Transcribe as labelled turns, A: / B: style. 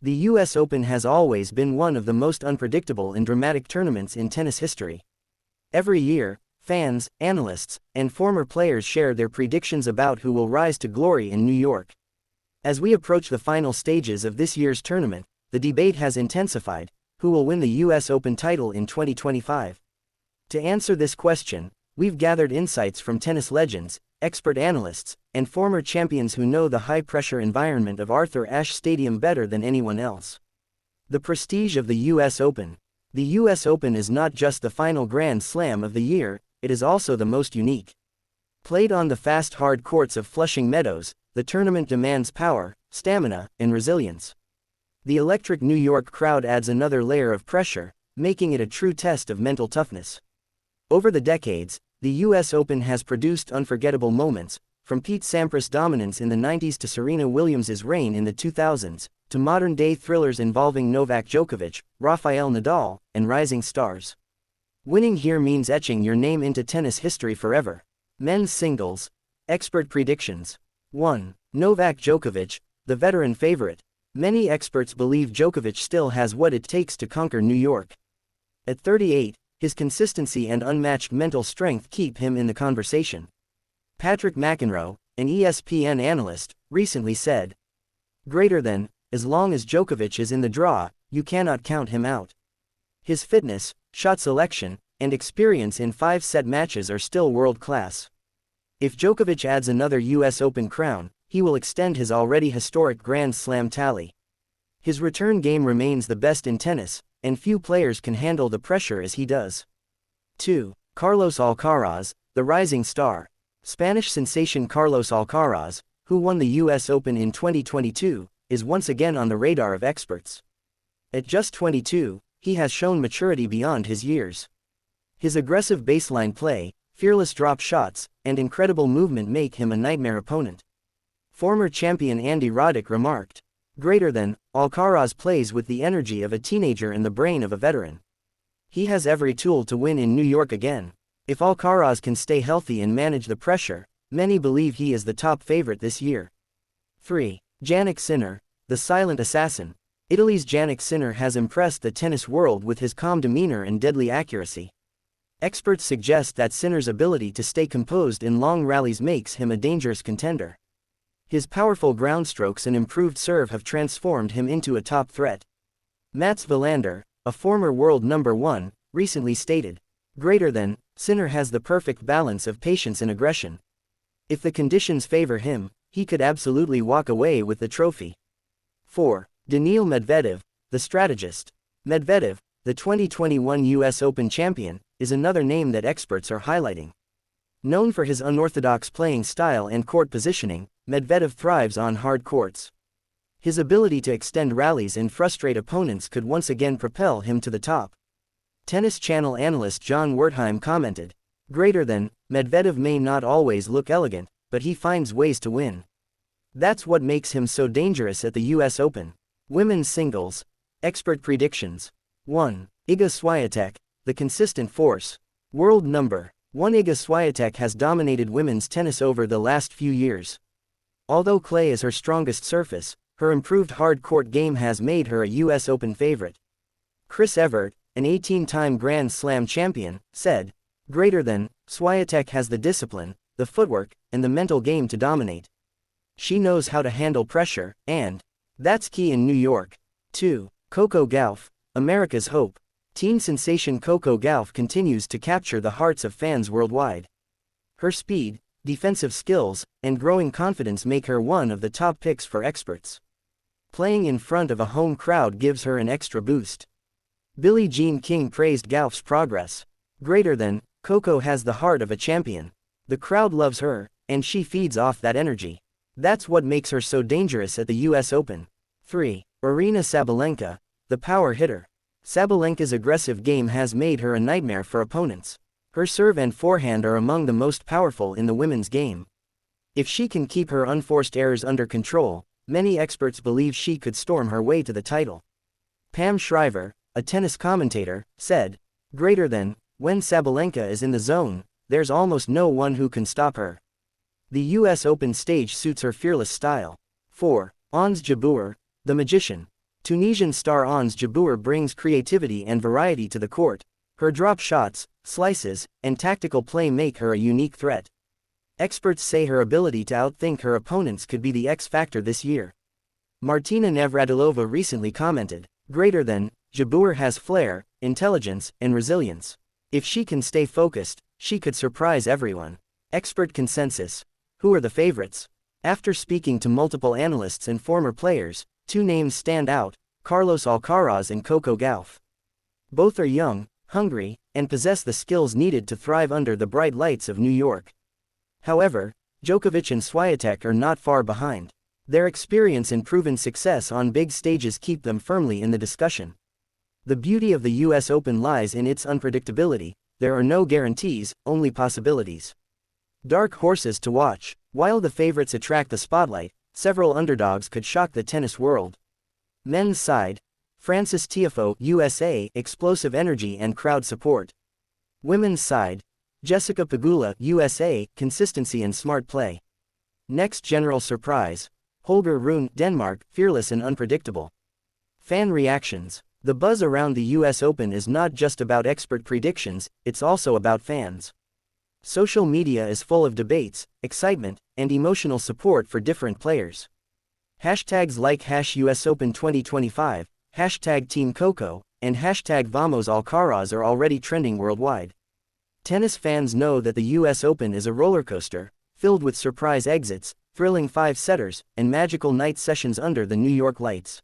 A: The US Open has always been one of the most unpredictable and dramatic tournaments in tennis history. Every year, fans, analysts, and former players share their predictions about who will rise to glory in New York. As we approach the final stages of this year's tournament, the debate has intensified: who will win the US Open title in 2025? To answer this question, we've gathered insights from tennis legends, expert analysts, and former champions who know the high-pressure environment of Arthur Ashe Stadium better than anyone else. The prestige of the US Open. The US Open is not just the final Grand Slam of the year, it is also the most unique. Played on the fast hard courts of Flushing Meadows, the tournament demands power, stamina, and resilience. The electric New York crowd adds another layer of pressure, making it a true test of mental toughness. Over the decades, the US Open has produced unforgettable moments, from Pete Sampras' dominance in the 90s to Serena Williams' reign in the 2000s, to modern-day thrillers involving Novak Djokovic, Rafael Nadal, and rising stars. Winning here means etching your name into tennis history forever. Men's singles. Expert predictions. 1. Novak Djokovic, the veteran favorite. Many experts believe Djokovic still has what it takes to conquer New York. At 38, his consistency and unmatched mental strength keep him in the conversation. Patrick McEnroe, an ESPN analyst, recently said, as long as Djokovic is in the draw, you cannot count him out. His fitness, shot selection, and experience in 5-set matches are still world-class. If Djokovic adds another US Open crown, he will extend his already historic Grand Slam tally. His return game remains the best in tennis, and few players can handle the pressure as he does. 2. Carlos Alcaraz, the rising star. Spanish sensation Carlos Alcaraz, who won the US Open in 2022, is once again on the radar of experts. At just 22, he has shown maturity beyond his years. His aggressive baseline play, fearless drop shots, and incredible movement make him a nightmare opponent. Former champion Andy Roddick remarked, Alcaraz plays with the energy of a teenager and the brain of a veteran. He has every tool to win in New York again. If Alcaraz can stay healthy and manage the pressure, many believe he is the top favorite this year. 3. Jannik Sinner, the silent assassin. Italy's Jannik Sinner has impressed the tennis world with his calm demeanor and deadly accuracy. Experts suggest that Sinner's ability to stay composed in long rallies makes him a dangerous contender. His powerful ground strokes and improved serve have transformed him into a top threat. Mats Wilander, a former world number 1, recently stated, Sinner has the perfect balance of patience and aggression. If the conditions favor him, he could absolutely walk away with the trophy. 4. Daniil Medvedev, the strategist. Medvedev, the 2021 US Open champion, is another name that experts are highlighting. Known for his unorthodox playing style and court positioning, Medvedev thrives on hard courts. His ability to extend rallies and frustrate opponents could once again propel him to the top. Tennis Channel analyst John Wertheim commented, Medvedev may not always look elegant, but he finds ways to win. That's what makes him so dangerous at the US Open. Women's singles. Expert predictions. 1. Iga Swiatek, the consistent force. World number 1 Iga Swiatek has dominated women's tennis over the last few years. Although clay is her strongest surface, her improved hard-court game has made her a US Open favorite. Chris Evert, an 18-time Grand Slam champion, said, Swiatek has the discipline, the footwork, and the mental game to dominate. She knows how to handle pressure, and that's key in New York. 2. Coco Gauff, America's hope. Teen sensation Coco Gauff continues to capture the hearts of fans worldwide. Her speed, defensive skills, and growing confidence make her one of the top picks for experts. Playing in front of a home crowd gives her an extra boost. Billie Jean King praised Gauff's progress. Coco has the heart of a champion. The crowd loves her, and she feeds off that energy. That's what makes her so dangerous at the US Open. 3. Aryna Sabalenka, the power hitter. Sabalenka's aggressive game has made her a nightmare for opponents. Her serve and forehand are among the most powerful in the women's game. If she can keep her unforced errors under control, many experts believe she could storm her way to the title. Pam Shriver, a tennis commentator, said, when Sabalenka is in the zone, there's almost no one who can stop her. The US Open stage suits her fearless style. 4. Ons Jabeur, the magician. Tunisian star Ons Jabeur brings creativity and variety to the court. Her drop shots, slices, and tactical play make her a unique threat. Experts say her ability to outthink her opponents could be the X factor this year. Martina Navratilova recently commented, "Greater than, Jabeur has flair, intelligence, and resilience. If she can stay focused, she could surprise everyone." Expert consensus. Who are the favorites? After speaking to multiple analysts and former players, two names stand out: Carlos Alcaraz and Coco Gauff. Both are young, hungry, and possess the skills needed to thrive under the bright lights of New York. However, Djokovic and Swiatek are not far behind. Their experience and proven success on big stages keep them firmly in the discussion. The beauty of the US Open lies in its unpredictability. There are no guarantees, only possibilities. Dark horses to watch. While the favorites attract the spotlight, several underdogs could shock the tennis world. Men's side: Frances Tiafoe, USA, explosive energy and crowd support. Women's side: Jessica Pegula, USA, consistency and smart play. Next general surprise: Holger Rune, Denmark, fearless and unpredictable. Fan reactions. The buzz around the US Open is not just about expert predictions, it's also about fans. Social media is full of debates, excitement, and emotional support for different players. Hashtags like #USOpen 2025, #Team Coco, and #Vamos Alcaraz are already trending worldwide. Tennis fans know that the US Open is a roller coaster, filled with surprise exits, thrilling five-setters, and magical night sessions under the New York lights.